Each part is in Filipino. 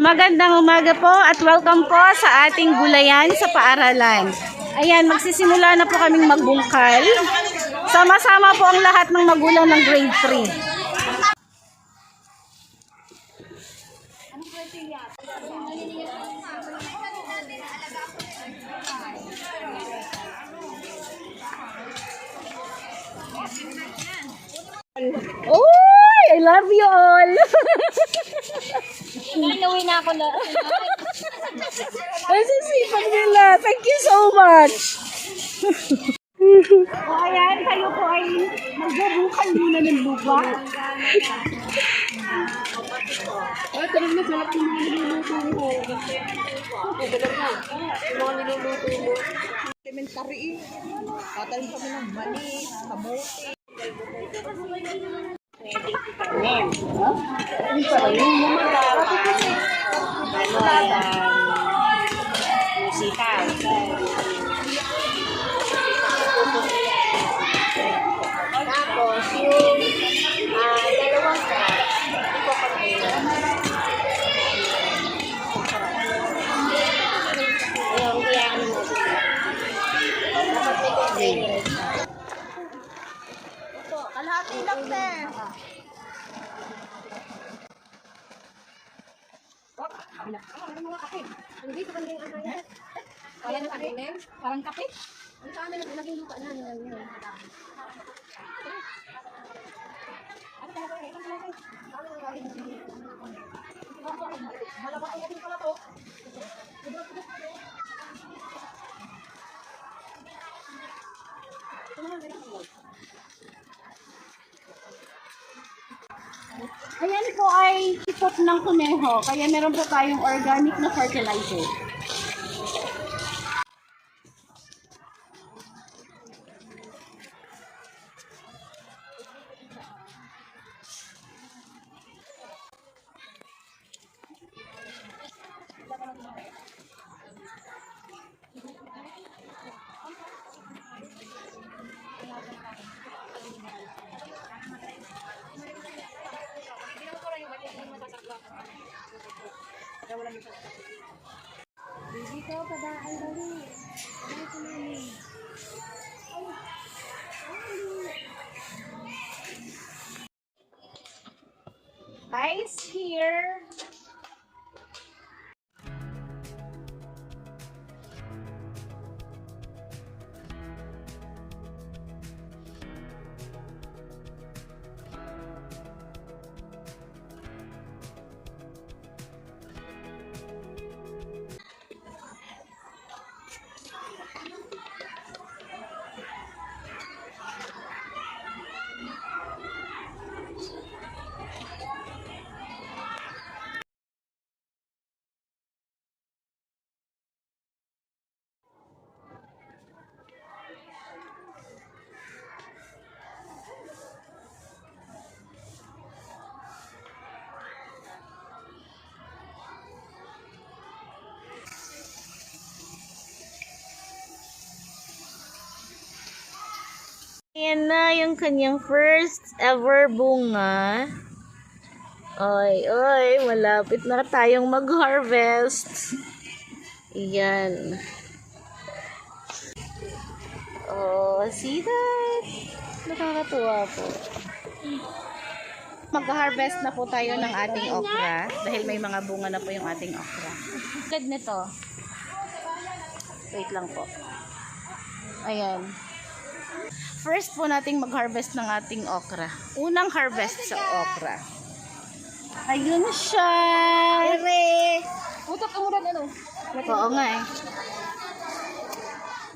Magandang umaga po at welcome po sa ating gulayan sa paaralan. Ayan, magsisimula na po kaming magbungkal. Sama-sama po ang lahat ng magulang ng grade 3. Oh, I love you all. Inuwi na ako na. Ay, sisipag nila. Thank you so much. O ayan, kayo po ay magbubukal muna ng lupa. Ay, talagang nasalap yung mga niluluto mo. Yung mga niluluto mo. Elementary eh. Tatalim kami ng mani, kamote. Tapos yung dalawang kalahati lang din. Parang kape. Ang kami naging lupa na nila. Ayan po ay sipot ng kuneho. Kaya meron po tayong organic na fertilizer. Dito pa daan dali. Ice here. Ayan na yung kanyang first ever bunga. Oy, oy, malapit na tayong mag-harvest. Ayan. Oh, see that? Nakakatuwa po. Mag-harvest na po tayo ng ating okra dahil may mga bunga na po yung ating okra. Good nito. Wait lang po. Ayan. First po nating mag-harvest ng ating okra. Unang harvest sa okra. Ayun siya. Putok ka muna ano? Oo nga eh.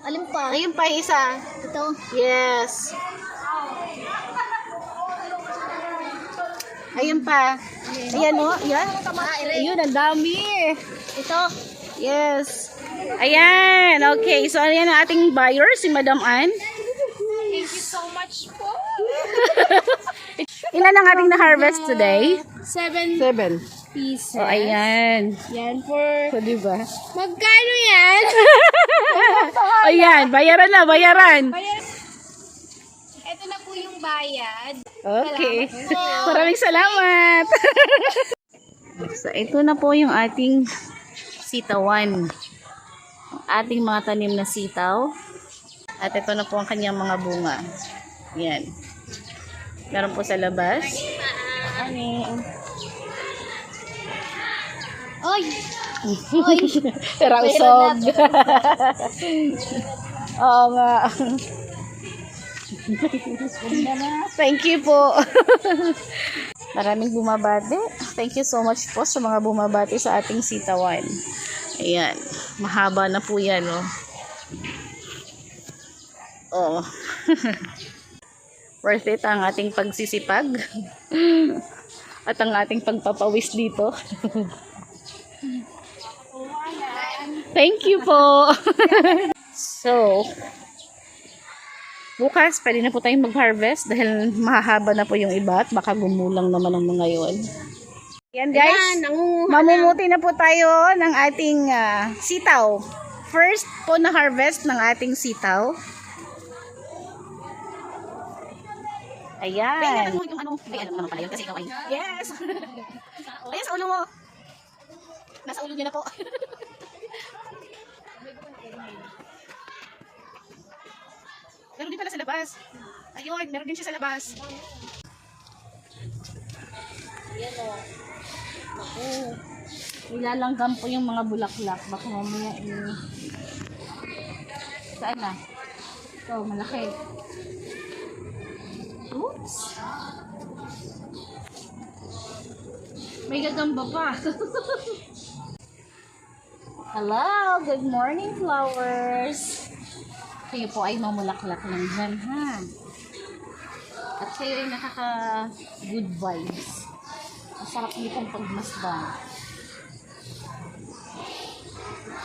Alin pa? Ayun pa isa. Ito. Yes. Ayun pa. Ayan o. Ayan. Ayun, ang dami. Ito. Yes. Ayan. Okay. So, ayan ang ating buyer, si Madam Ann. Thank you so much po. Ilan ang ating na-harvest today? 7 7. pieces. O, ayan. Yan for... So, diba? Magkano yan? O, yan. Bayaran na, bayaran. Ito na po yung bayad. Okay. Maraming salamat. So, ito na po yung ating sitawan. Ang ating mga tanim na sitaw. At ito na po ang kanyang mga bunga. Yan. Meron po sa labas. Ani. Oy! Rausog. Oo nga. Thank you po. Maraming bumabati. Thank you so much po sa mga bumabati sa ating sitawan. Ayan. Mahaba na po yan, oh. Oh. Worth it ang ating pagsisipag. At ang ating pagpapawis dito. Thank you po. So, bukas pwede na po tayong mag-harvest dahil mahahaba na po yung iba at baka gumulang naman ang mga yon. Yan guys, mamumuti na po tayo ng ating sitaw. First po na harvest ng ating sitaw. Ayan. Tingnan mo yung ano. Ay, alam naman pala yun kasi ikaw ay. Yes. Ayan sa ulo mo. Nasa ulo niya na po. Meron din pala sa labas. Ayun, meron din siya sa labas. Ayan o. Ako. Nilalanggam po yung mga bulaklak. Baka mamaya saan na? Ito, malaki. Oops. May gagamba pa. Hello, good morning flowers. Kayo po ay mamulaklak lang dyan, ha? At kayo ay nakaka-good vibes. Masarap nitong pagmasdan.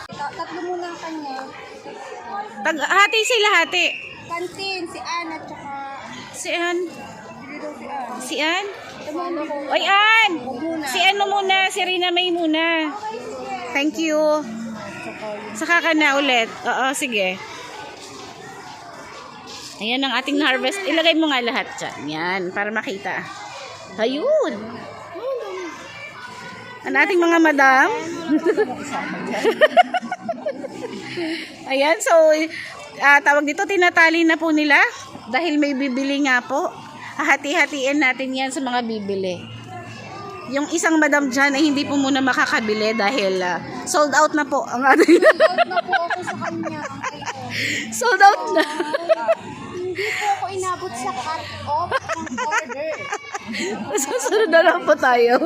Tatlo muna ang kanya. Hati sila, hati. Kantin, si Ann at saka... Si Ann. Si Ann? Tumano ko. Oy, Ann! Muna. Si Ann mo muna, si Rina May muna. Thank you. Saka ka na ulit. Oo, sige. Ayan ang ating harvest. Ilagay mo nga lahat dyan. Yan, para makita. Ayun. Ang ating mga madam. Ayan, so, tawag dito, tinatali na po nila. Dahil may bibili nga po. Hati-hatiin natin yan sa mga bibili. Yung isang madam dyan ay hindi po muna makakabili dahil sold out na po ang ating. Sold na po ako sa kanya. Sold out na. Hindi po ako inabot sa cut-off ng order. Susunod na lang po tayo.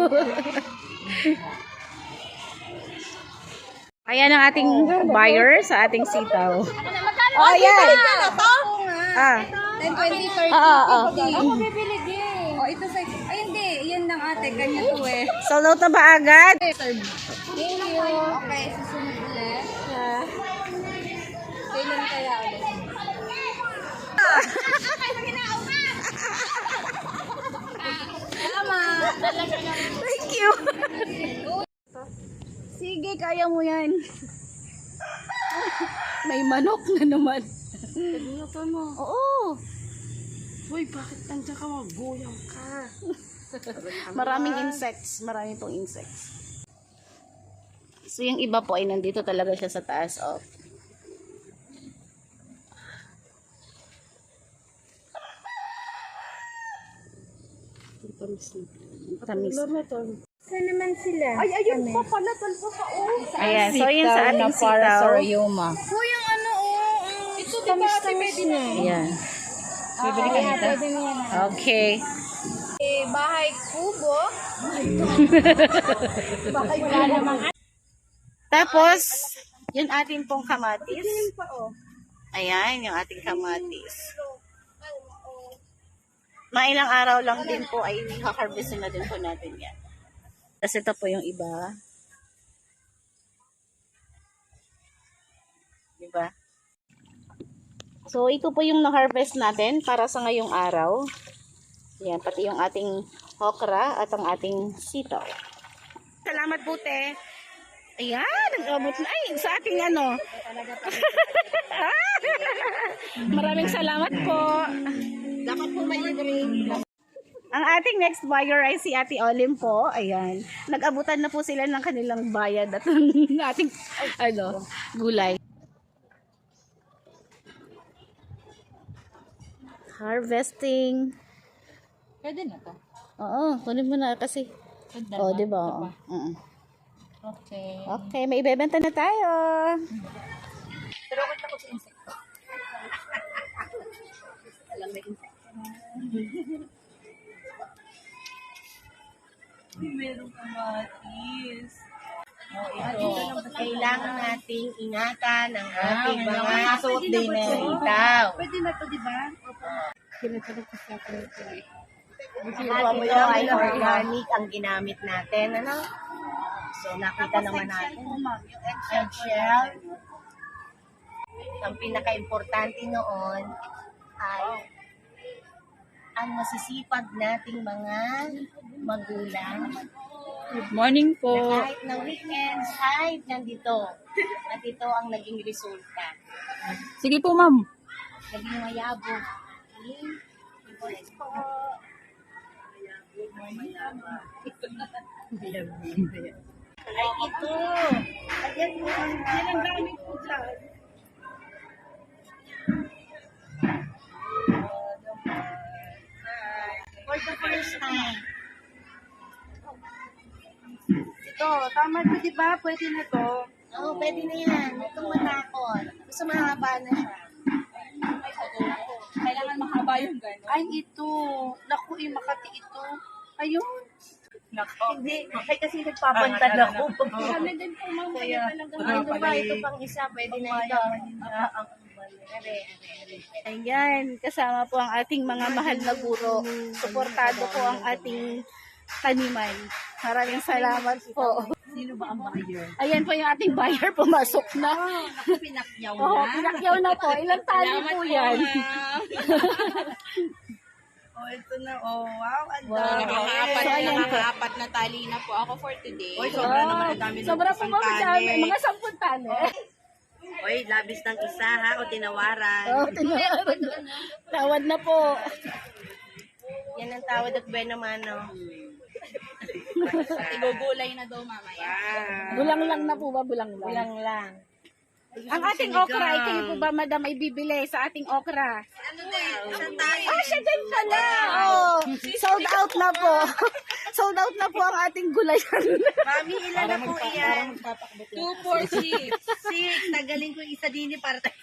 Ayan ang ating buyer sa ating sitaw. Oh, ayan. Ah. 10, 20, 30, Ah. 50. Ako bibili din. Oh, ito sa... Ay, hindi. Yan lang ate. Ganyan to eh. Sold out na ba agad? Thank you. Okay, susunod ulit. Kailan kaya ulit? Thank you. Sige, kaya mo yan. May manok na naman. Luto mo. Oo. Uy, bakit nandiyan ka? Maggoyang ka. Maraming insects. Marami pong insects. So, yung iba po ay nandito talaga siya sa taas. Oh. Tamis. Saan naman sila? Ay, ayun pa pala. Talpo ka, oh. Ayan, so yun sa ating sitaw. Rayoma. Po yung ano, oh. Ito, di ba? Ate, pwede na. Ayan. Bibili ka nito? Pwede mo yan. Okay. Bahay kubo. Tapos, yung ating pong kamatis. Ayan, yung ating kamatis. Mga ilang araw lang din po ay ha-harvest na din po natin yan. Tapos ito po yung iba. Diba? So, ito po yung na-harvest natin para sa ngayong araw. Yan, pati yung ating okra at ang ating sitaw. Salamat po, te. Ayan, nag-abot na. Ay, sa ating ano. Maraming salamat po. Dapat po may libre. Ang ating next buyer ay si Ate Olim po. Ayan. Nag-abutan na po sila ng kanilang bayad at ng ating gulay. Harvesting. Pwede na to. Oo, kunin mo na kasi. Oh, di ba? Okay. Okay, may ibebenta na tayo. Pero ako takot sa insekto. Alam may insekto. Meron kamatis. Kailangan nating ingatan ang ating mga suot din na itaw. Pwede na to, di ba? Ito ay organic ang ginamit natin. Ano? So, nakita naman natin. Eggshell. Ang pinaka-importante noon ay ang masisipag nating mga magulang. Good morning po. Na kahit na weekends, kahit nandito. At ito ang naging resulta. Sige po, ma'am. Naging mayabong. Yes po. Ay, ito. Ayan mo. Yan ang gamit ko dyan. For the first time. Ito, tama to, di ba? Pwede na to. Oo, pwede na yan. Huwag kang matakot. Gusto mahaba na siya. Kailangan mahaba yung gano'n. Ay, ito. Naku, Makati ito. Ayun. Hindi. Ay, kasi nagpapantad ako. Kami din po, ma'am. Kaya talaga. Ito pa, ito pang isa. Pwede na ito. Ayan, kasama po ang ating mga mahal na guro. Suportado po ang ating taniman. Maraming salamat po. Sino ba ang buyer? Ayan po yung ating buyer, pumasok na. Pinakyaw Oo, pinakyaw na po. Ilang tali po yan. Oh, ito na. Oh, wow. Ang Wow. dami. So, ayan po. Nakaapat na tali na po ako for today. Oy, Sobra naman ang dami. Sobra po mga dami. Mga 10 tali. Oy, labis ng isa ha, o tinawaran. Oh, tinawad. Tawad na po. Yan ang tawad at bueno mano. Igugulay na daw mamaya. Bulang lang na po ba? Bulang lang. Bilang lang. Ang ating okra, ay kayo po ba, madam, ay bibili sa ating okra? Ano din? Isang tayo. Ah, siya din pala. Oh, sold out na po. Sold out na po ang ating gulayan. Mami, ilan na po iyan? 2, 4, 6. 6. Tagaling ko yung isa din para tayo.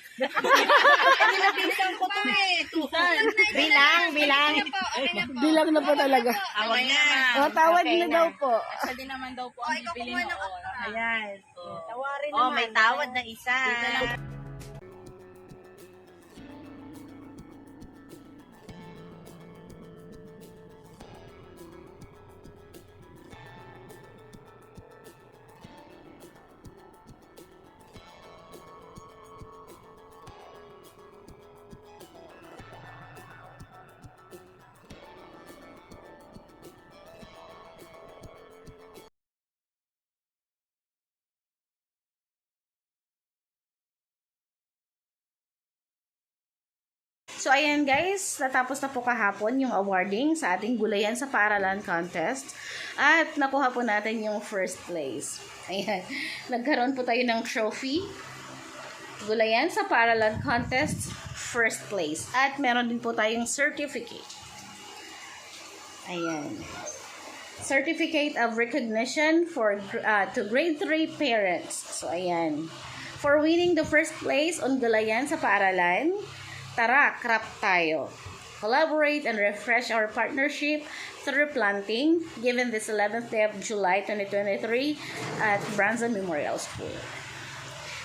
Nilapisan ko to eh. 2. Bilang. Bilang na po talaga. Awag na. O, tawad Okay na daw po. Isa din naman daw po ang bibili noon. Ayan. Tawarin Oh, may tawad na isa. So, ayan guys, natapos na po kahapon yung awarding sa ating gulayan sa paaralan contest. At nakuha po natin yung first place. Ayan. Nagkaroon po tayo ng trophy. Gulayan sa paaralan contest, first place. At meron din po tayong certificate. Ayan. Certificate of recognition for to grade 3 parents. So, ayan. For winning the first place on Gulayan sa paaralan, tara, craft tayo. Collaborate and refresh our partnership through planting given this 11th day of July 2023 at Branson Memorial School.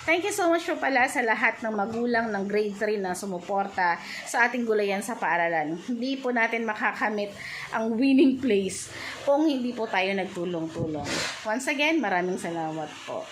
Thank you so much po pala sa lahat ng magulang ng grade 3 na sumuporta sa ating gulayan sa paaralan. Hindi po natin makakamit ang winning place kung hindi po tayo nagtulong-tulong. Once again, maraming salamat po.